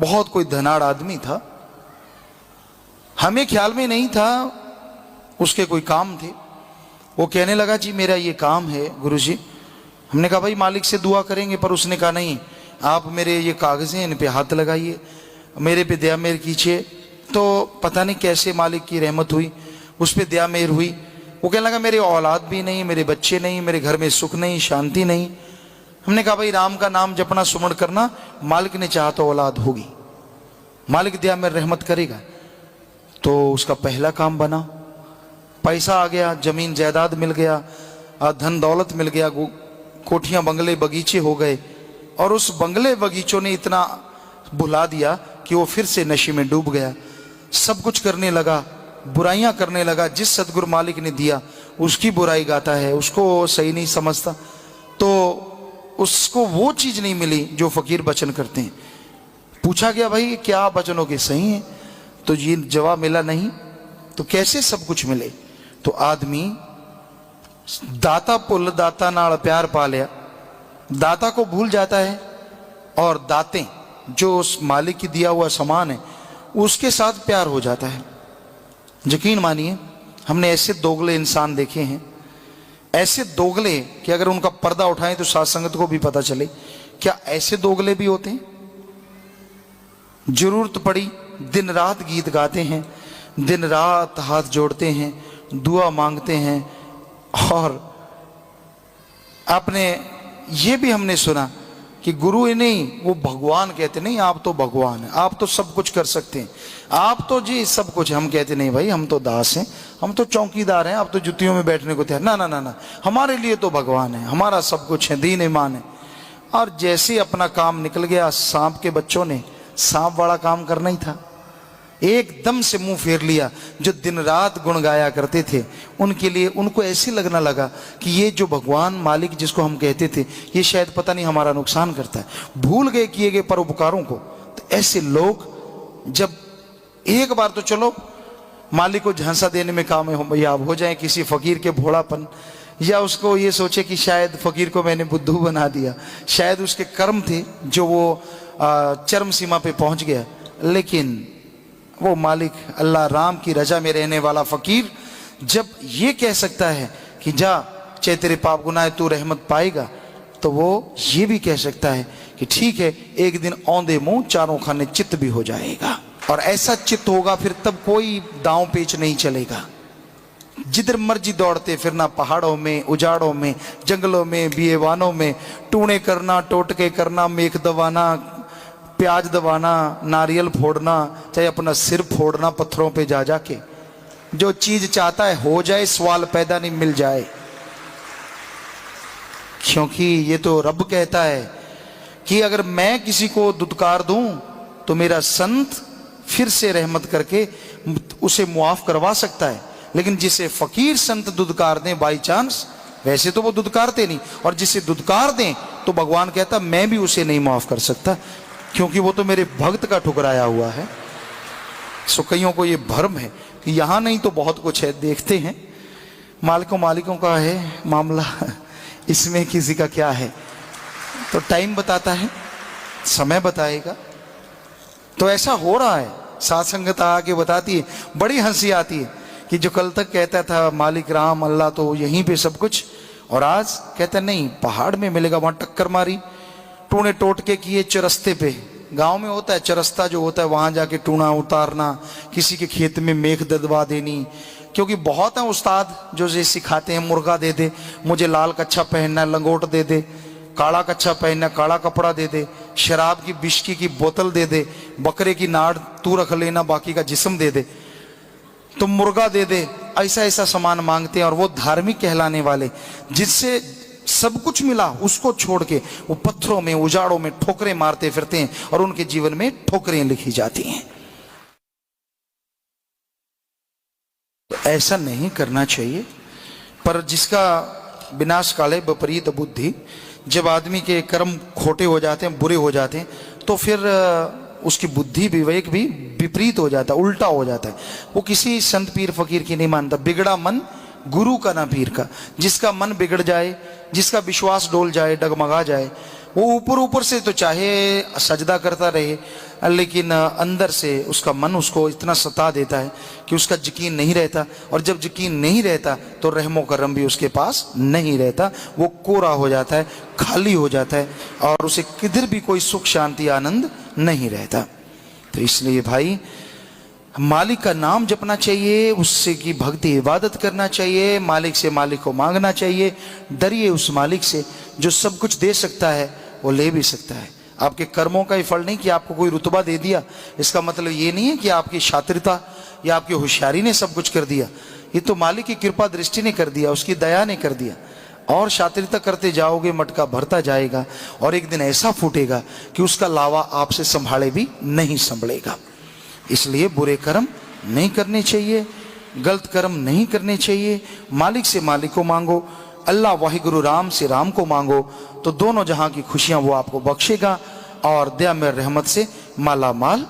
बहुत कोई धनाढ़ आदमी था, हमें ख्याल में नहीं था उसके कोई काम थे। वो कहने लगा जी मेरा ये काम है गुरुजी। हमने कहा भाई मालिक से दुआ करेंगे, पर उसने कहा नहीं, आप मेरे ये कागज़ हैं इन पे हाथ लगाइए, मेरे पे दया मेहर कीजिए। तो पता नहीं कैसे मालिक की रहमत हुई, उस पर दया मेहर हुई। वो कहने लगा मेरे औलाद भी नहीं, मेरे बच्चे नहीं, मेरे घर में सुख नहीं, शांति नहीं। हमने कहा भाई राम का नाम जपना, सुमरण करना, मालिक ने चाहा तो औलाद होगी, मालिक दया में रहमत करेगा। तो उसका पहला काम बना, पैसा आ गया, जमीन जायदाद मिल गया, धन दौलत मिल गया, कोठियां बंगले बगीचे हो गए। और उस बंगले बगीचों ने इतना भुला दिया कि वो फिर से नशे में डूब गया, सब कुछ करने लगा, बुराइयां करने लगा। जिस सदगुरु मालिक ने दिया उसकी बुराई गाता है, उसको सही नहीं समझता। तो उसको वो चीज नहीं मिली जो फकीर बचन करते हैं। पूछा गया भाई क्या बचनों के सही हैं, तो ये जवाब मिला नहीं। तो कैसे सब कुछ मिले? तो आदमी दाता पुल दाता नाल प्यार पा लिया, दाता को भूल जाता है और दाते जो उस मालिक की दिया हुआ सामान है उसके साथ प्यार हो जाता है। यकीन मानिए हमने ऐसे दोगले इंसान देखे हैं, ऐसे दोगले कि अगर उनका पर्दा उठाएं तो साथ संगत को भी पता चले क्या ऐसे दोगले भी होते हैं। जरूरत पड़ी दिन रात गीत गाते हैं, दिन रात हाथ जोड़ते हैं, दुआ मांगते हैं। और आपने ये भी हमने सुना कि गुरु ही नहीं वो भगवान कहते, नहीं आप तो भगवान हैं, आप तो सब कुछ कर सकते हैं, आप तो जी सब कुछ। हम कहते नहीं भाई हम तो दास हैं, हम तो चौकीदार हैं, आप तो जुतियों में बैठने को तैयार। ना ना ना ना, हमारे लिए तो भगवान है, हमारा सब कुछ है, दीन ईमान है। और जैसे अपना काम निकल गया, सांप के बच्चों ने सांप वाला काम करना ही था, एकदम से मुंह फेर लिया। जो दिन रात गुण गाया करते थे उनके लिए उनको ऐसे लगना लगा कि ये जो भगवान मालिक जिसको हम कहते थे ये शायद पता नहीं हमारा नुकसान करता है, भूल गए किए गए परोपकारों को। तो ऐसे लोग जब एक बार तो चलो मालिक को झांसा देने में कामयाब हो जाए, किसी फकीर के भोलापन, या उसको ये सोचे कि शायद फकीर को मैंने बुद्धू बना दिया, शायद उसके कर्म थे जो वो चरम सीमा पे पहुंच गया। लेकिन वो मालिक अल्लाह राम की रजा में रहने वाला फकीर जब ये कह सकता है कि जा चाहे तेरे पाप गुनाह तू रहमत पाएगा, तो वो ये भी कह सकता है कि ठीक है एक दिन औंधे मुंह चारों खाने चित्त भी हो जाएगा। और ऐसा चित्त होगा फिर तब कोई दांव पेच नहीं चलेगा। जिधर मर्जी दौड़ते फिरना, पहाड़ों में, उजाड़ों में, जंगलों में, बिएवानों में, टूणे करना, टोटके करना, मेख दबाना, प्याज दबाना, नारियल फोड़ना, चाहे अपना सिर फोड़ना पत्थरों पे जा जाके, जो चीज चाहता है हो जाए, सवाल पैदा नहीं मिल जाए। क्योंकि ये तो रब कहता है कि अगर मैं किसी को दुत्कार दूं तो मेरा संत फिर से रहमत करके उसे मुआफ करवा सकता है। लेकिन जिसे फकीर संत दुत्कार दें बाई चांस, वैसे तो वो दुत्कारते नहीं, और जिसे दुत्कार दें तो भगवान कहता मैं भी उसे नहीं माफ कर सकता, क्योंकि वो तो मेरे भक्त का ठुकराया हुआ है। सो कईयों को ये भ्रम है कि यहां नहीं तो बहुत कुछ है, देखते हैं मालिकों का है मामला, इसमें किसी का क्या है। तो टाइम बताता है, समय बताएगा। तो ऐसा हो रहा है, साथ संगत आके बताती है, बड़ी हंसी आती है कि जो कल तक कहता था मालिक राम अल्लाह तो यहीं पे सब कुछ, और आज कहता नहीं पहाड़ में मिलेगा, वहां टक्कर मारी, टूणे टोटके किए चरस्ते पे। गांव में होता है चरस्ता जो होता है, वहां जाके टूना उतारना, किसी के खेत में मेख दबवा देनी। क्योंकि बहुत है उस्ताद जो ये सिखाते हैं, मुर्गा दे दे, मुझे लाल कच्छा पहनना है लंगोट दे दे, काला कच्छा पहनना है काला कपड़ा दे दे, शराब की बिस्की की बोतल दे दे, बकरे की नाड़ तू रख लेना बाकी का जिस्म दे दे, तो मुर्गा दे दे, ऐसा ऐसा सामान मांगते हैं। और वो धार्मिक कहलाने वाले जिससे सब कुछ मिला उसको छोड़ के वो पत्थरों में उजाड़ों में ठोकरें मारते फिरते हैं, और उनके जीवन में ठोकरें लिखी जाती हैं। तो ऐसा नहीं करना चाहिए। पर जिसका विनाश काले विपरीत बुद्धि, जब आदमी के कर्म खोटे हो जाते हैं, बुरे हो जाते हैं, तो फिर उसकी बुद्धि विवेक भी विपरीत हो जाता है, उल्टा हो जाता है। वो किसी संत पीर फकीर की नहीं मानता। बिगड़ा मन गुरु का ना पीर का। जिसका मन बिगड़ जाए, जिसका विश्वास डोल जाए, डगमगा जाए, वो ऊपर ऊपर से तो चाहे सजदा करता रहे, लेकिन अंदर से उसका मन उसको इतना सता देता है कि उसका यकीन नहीं रहता, और जब यकीन नहीं रहता तो रहमो करम भी उसके पास नहीं रहता, वो कोरा हो जाता है, खाली हो जाता है, और उसे किधर भी कोई सुख शांति आनंद नहीं रहता। तो इसलिए भाई मालिक का नाम जपना चाहिए, उससे की भक्ति इबादत करना चाहिए, मालिक से मालिक को मांगना चाहिए। डरिए उस मालिक से जो सब कुछ दे सकता है, वो ले भी सकता है। आपके कर्मों का ही फल नहीं कि आपको कोई रुतबा दे दिया, इसका मतलब ये नहीं है कि आपकी शातिरता या आपकी होशियारी ने सब कुछ कर दिया। ये तो मालिक की कृपा दृष्टि ने कर दिया, उसकी दया ने कर दिया। और शातिरता करते जाओगे, मटका भरता जाएगा, और एक दिन ऐसा फूटेगा कि उसका लावा आपसे संभाले भी नहीं संभलेगा। इसलिए बुरे कर्म नहीं करने चाहिए, गलत कर्म नहीं करने चाहिए। मालिक से मालिक को मांगो, अल्लाह वाहिगुरु राम से राम को मांगो, तो दोनों जहां की खुशियां वो आपको बख्शेगा और दया में रहमत से माला माल